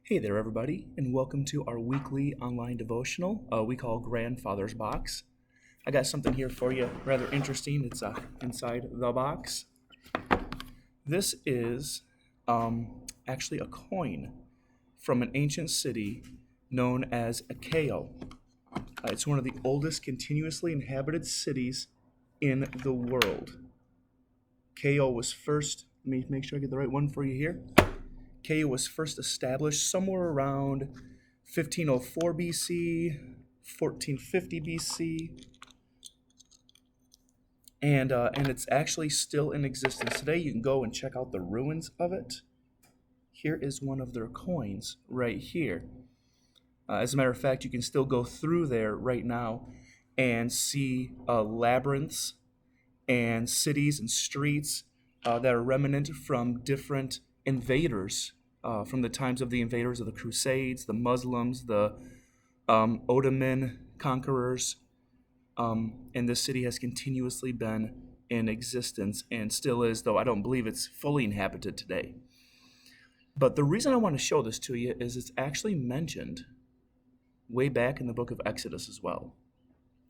Hey there, everybody, and welcome to our weekly online devotional we call Grandfather's Box. I got something here for you rather interesting. It's inside the box. This is actually a coin from an ancient city known as Akko. It's one of the oldest continuously inhabited cities in the world. Akko was first, let me make sure I get the right one for you here. Akko was first established somewhere around 1504 BC, 1450 BC, and it's actually still in existence today. You can go and check out the ruins of it. Here is one of their coins right here. As a matter of fact, you can still go through there right now and see labyrinths and cities and streets that are remnant from different invaders, from the times of the invaders of the Crusades, the Muslims, the Ottoman conquerors, and this city has continuously been in existence and still is, though I don't believe it's fully inhabited today. But the reason I want to show this to you is it's actually mentioned way back in the book of Exodus as well.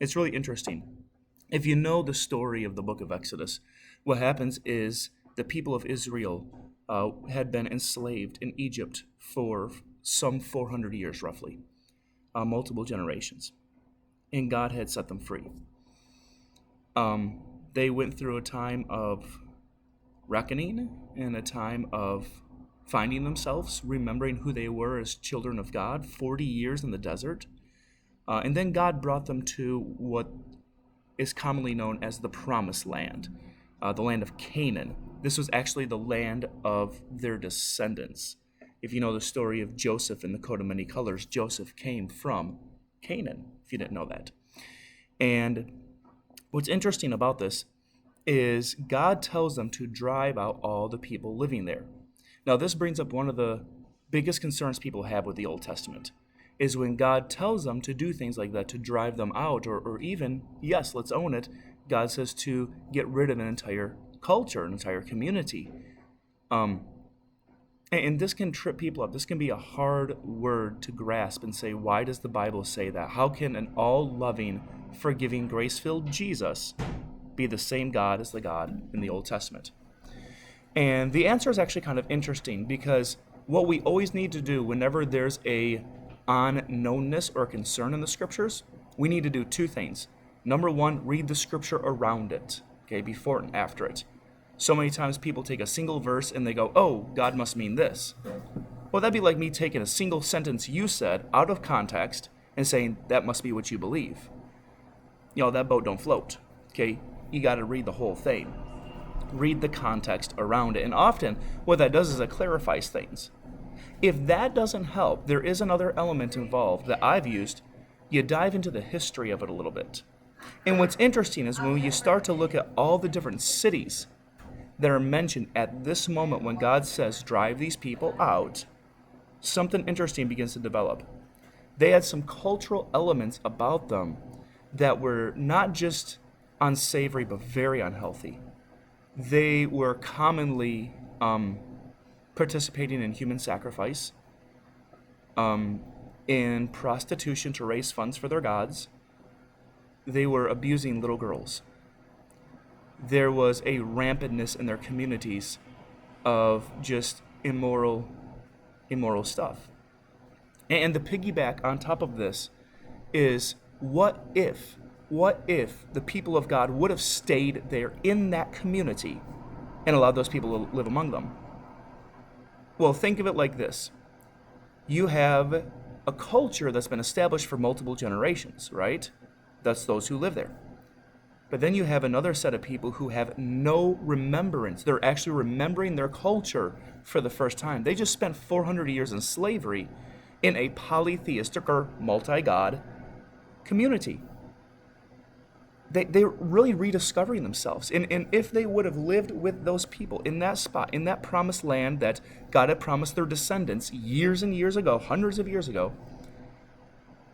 It's really interesting. If you know the story of the book of Exodus, what happens is the people of Israel had been enslaved in Egypt for some 400 years, roughly, multiple generations, and God had set them free. They went through a time of reckoning and a time of finding themselves, remembering who they were as children of God, 40 years in the desert, and then God brought them to what is commonly known as the Promised Land, the land of Canaan. This was actually the land of their descendants. If you know the story of Joseph in the coat of many colors, Joseph came from Canaan, if you didn't know that. And what's interesting about this is God tells them to drive out all the people living there. Now, this brings up one of the biggest concerns people have with the Old Testament, is when God tells them to do things like that, to drive them out, or even, yes, let's own it, God says to get rid of an entire culture, an entire community. And this can trip people up. This can be a hard word to grasp and say, why does the Bible say that? How can an all-loving, forgiving, grace-filled Jesus be the same God as the God in the Old Testament? And the answer is actually kind of interesting, because what we always need to do whenever there's a unknownness or concern in the scriptures, we need to do two things. Number one, read the scripture around it, okay, before and after it. So many times people take a single verse and they go, oh, God must mean this. Well, that'd be like me taking a single sentence you said out of context and saying, that must be what you believe. You know, that boat don't float, okay? You got to read the whole thing. Read the context around it. And often what that does is it clarifies things. If that doesn't help, there is another element involved that I've used. You dive into the history of it a little bit. And what's interesting is when you start to look at all the different cities that are mentioned at this moment when God says, drive these people out, something interesting begins to develop. They had some cultural elements about them that were not just unsavory, but very unhealthy. They were commonly participating in human sacrifice, in prostitution to raise funds for their gods. They were abusing little girls. There was a rampantness in their communities of just immoral stuff. And the piggyback on top of this is, what if the people of God would have stayed there in that community and allowed those people to live among them? Well, think of it like this. You have a culture that's been established for multiple generations, right? That's those who live there. But then you have another set of people who have no remembrance. They're actually remembering their culture for the first time. They just spent 400 years in slavery in a polytheistic or multi-god community. They're really rediscovering themselves. And if they would have lived with those people in that spot, in that promised land that God had promised their descendants years and years ago, hundreds of years ago,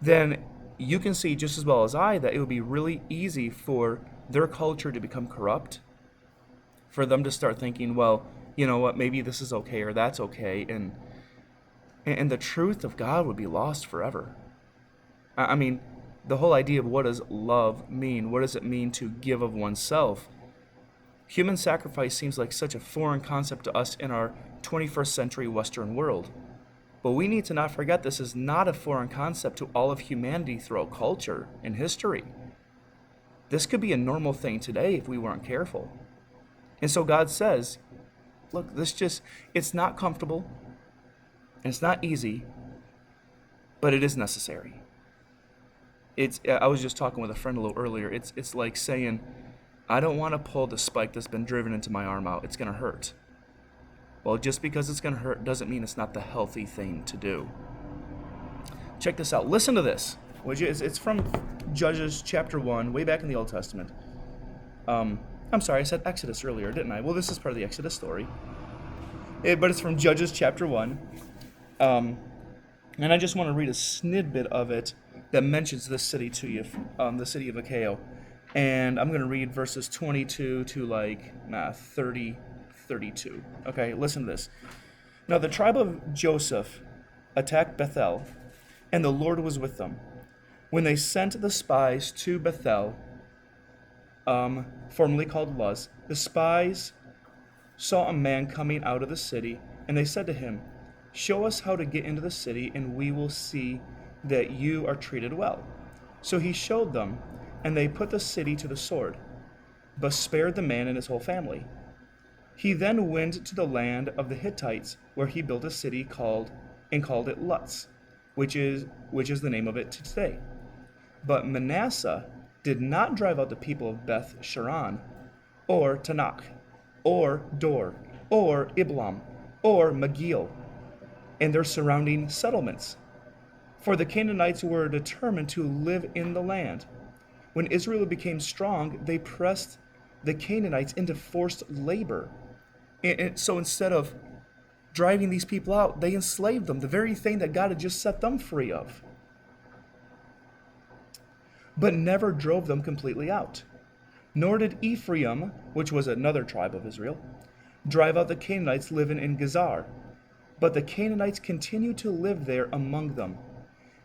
then you can see just as well as I that it would be really easy for their culture to become corrupt, for them to start thinking, well, you know what, maybe this is okay or that's okay, and And the truth of God would be lost forever. I mean, the whole idea of what does love mean? What does it mean to give of oneself? Human sacrifice seems like such a foreign concept to us in our 21st century Western world. But we need to not forget this is not a foreign concept to all of humanity throughout culture and history. This could be a normal thing today if we weren't careful. And so God says, look, it's not comfortable, and it's not easy, but it is necessary. I was just talking with a friend a little earlier. It's like saying, I don't want to pull the spike that's been driven into my arm out. It's going to hurt. Well, just because it's going to hurt doesn't mean it's not the healthy thing to do. Check this out. Listen to this. It's from Judges chapter 1, way back in the Old Testament. I'm sorry, I said Exodus earlier, didn't I? Well, this is part of the Exodus story. But it's from Judges chapter 1. And I just want to read a snippet of it that mentions this city to you, the city of Akko. And I'm going to read verses 22 to 32. Okay, listen to this. Now the tribe of Joseph attacked Bethel, and the Lord was with them. When they sent the spies to Bethel, formerly called Luz, the spies saw a man coming out of the city, and they said to him, "Show us how to get into the city, and we will see that you are treated well." So he showed them, and they put the city to the sword, but spared the man and his whole family. He then went to the land of the Hittites, where he built a city called it Luz, which is the name of it to today. But Manasseh did not drive out the people of Beth Sharon, or Tanakh, or Dor, or Iblam, or Megil, and their surrounding settlements. For the Canaanites were determined to live in the land. When Israel became strong, they pressed the Canaanites into forced labor. And so instead of driving these people out, they enslaved them, the very thing that God had just set them free of. But never drove them completely out. Nor did Ephraim, which was another tribe of Israel, drive out the Canaanites living in Gezer. But the Canaanites continued to live there among them.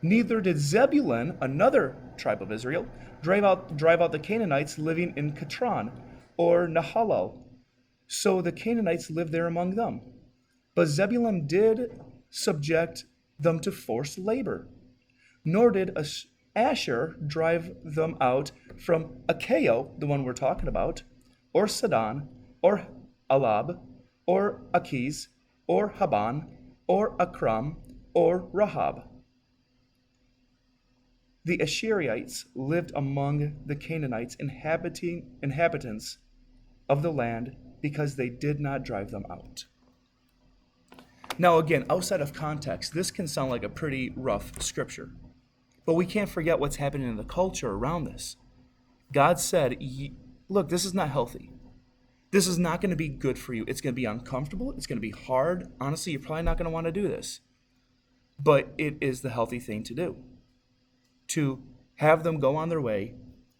Neither did Zebulun, another tribe of Israel, drive out the Canaanites living in Kitron or Nahalal. So the Canaanites lived there among them. But Zebulun did subject them to forced labor. Nor did Asher drive them out from Akko, the one we're talking about, or Sidon, or Alab, or Akiz, or Haban, or Akram, or Rahab. The Asherites lived among the Canaanites, inhabitants of the land, because they did not drive them out. Now again, outside of context, this can sound like a pretty rough scripture. But we can't forget what's happening in the culture around this. God said, look, this is not healthy. This is not going to be good for you. It's going to be uncomfortable. It's going to be hard. Honestly, you're probably not going to want to do this. But it is the healthy thing to do. To have them go on their way,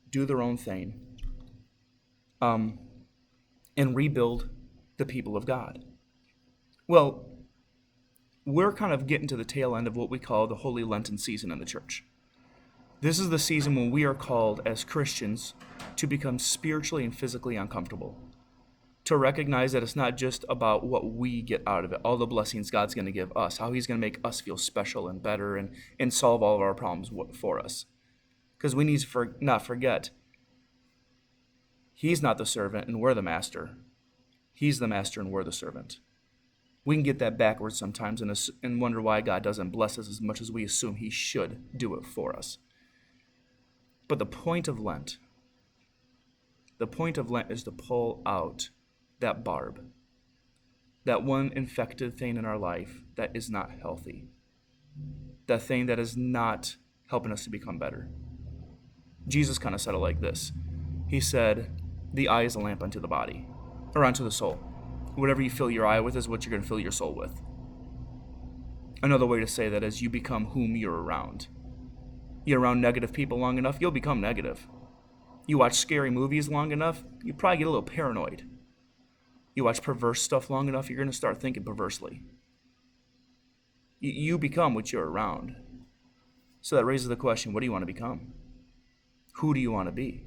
do their own thing, and rebuild the people of God. Well, we're kind of getting to the tail end of what we call the Holy Lenten season in the church. This is the season when we are called as Christians to become spiritually and physically uncomfortable. To recognize that it's not just about what we get out of it, all the blessings God's going to give us, how he's going to make us feel special and better and solve all of our problems for us. Because we need to not forget, he's not the servant and we're the master. He's the master and we're the servant. We can get that backwards sometimes and wonder why God doesn't bless us as much as we assume he should do it for us. But the point of Lent is to pull out that barb, that one infected thing in our life that is not healthy, that thing that is not helping us to become better. Jesus kind of said it like this. He said, the eye is a lamp unto the body, or unto the soul. Whatever you fill your eye with is what you're going to fill your soul with. Another way to say that is you become whom you're around. You're around negative people long enough, you'll become negative. You watch scary movies long enough, you probably get a little paranoid. You watch perverse stuff long enough, you're going to start thinking perversely. You become what you're around. So that raises the question, what do you want to become? Who do you want to be?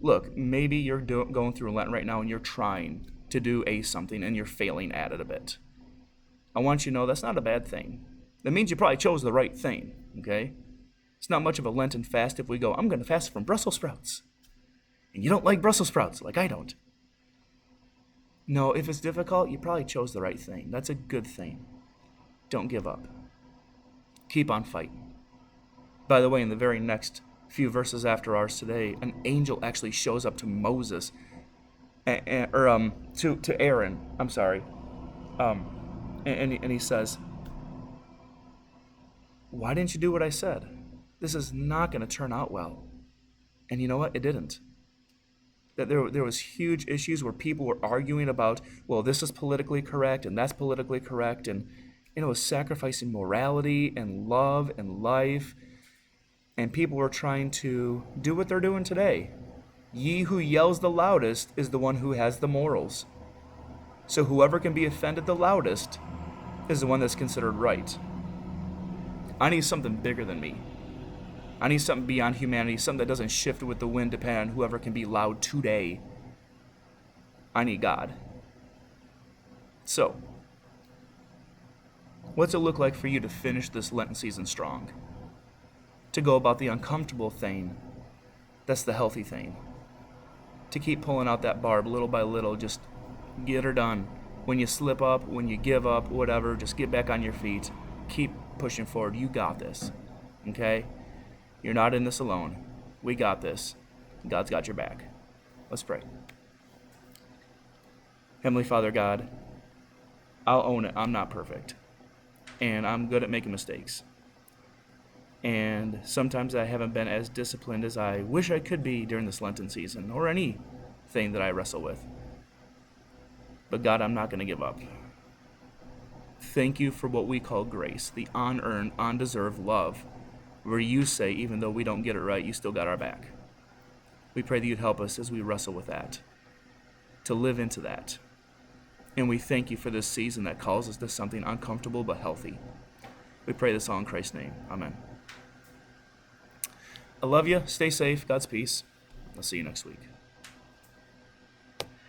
Look, maybe you're going through Lent right now and you're trying to do something and you're failing at it a bit. I want you to know that's not a bad thing. That means you probably chose the right thing, okay? It's not much of a Lenten fast if we go, I'm going to fast from Brussels sprouts. And you don't like Brussels sprouts, like I don't. No, if it's difficult, you probably chose the right thing. That's a good thing. Don't give up. Keep on fighting. By the way, in the very next few verses after ours today, an angel actually shows up to Moses, to Aaron, I'm sorry, and he says, why didn't you do what I said? This is not going to turn out well. And you know what? It didn't. That there was huge issues where people were arguing about, well, this is politically correct and that's politically correct, and it was sacrificing morality and love and life, and people were trying to do what they're doing today. Ye who yells the loudest is the one who has the morals. So whoever can be offended the loudest is the one that's considered right. I need something bigger than me. I need something beyond humanity, something that doesn't shift with the wind depending on whoever can be loud today. I need God. So, what's it look like for you to finish this Lenten season strong? To go about the uncomfortable thing, that's the healthy thing. To keep pulling out that barb little by little, just get her done. When you slip up, when you give up, whatever, just get back on your feet. Keep pushing forward. You got this, okay? You're not in this alone. We got this. God's got your back. Let's pray. Heavenly Father God, I'll own it. I'm not perfect. And I'm good at making mistakes. And sometimes I haven't been as disciplined as I wish I could be during this Lenten season or anything that I wrestle with. But God, I'm not going to give up. Thank you for what we call grace, the unearned, undeserved love, where you say, even though we don't get it right, you still got our back. We pray that you'd help us as we wrestle with that, to live into that. And we thank you for this season that calls us to something uncomfortable but healthy. We pray this all in Christ's name. Amen. I love you. Stay safe. God's peace. I'll see you next week.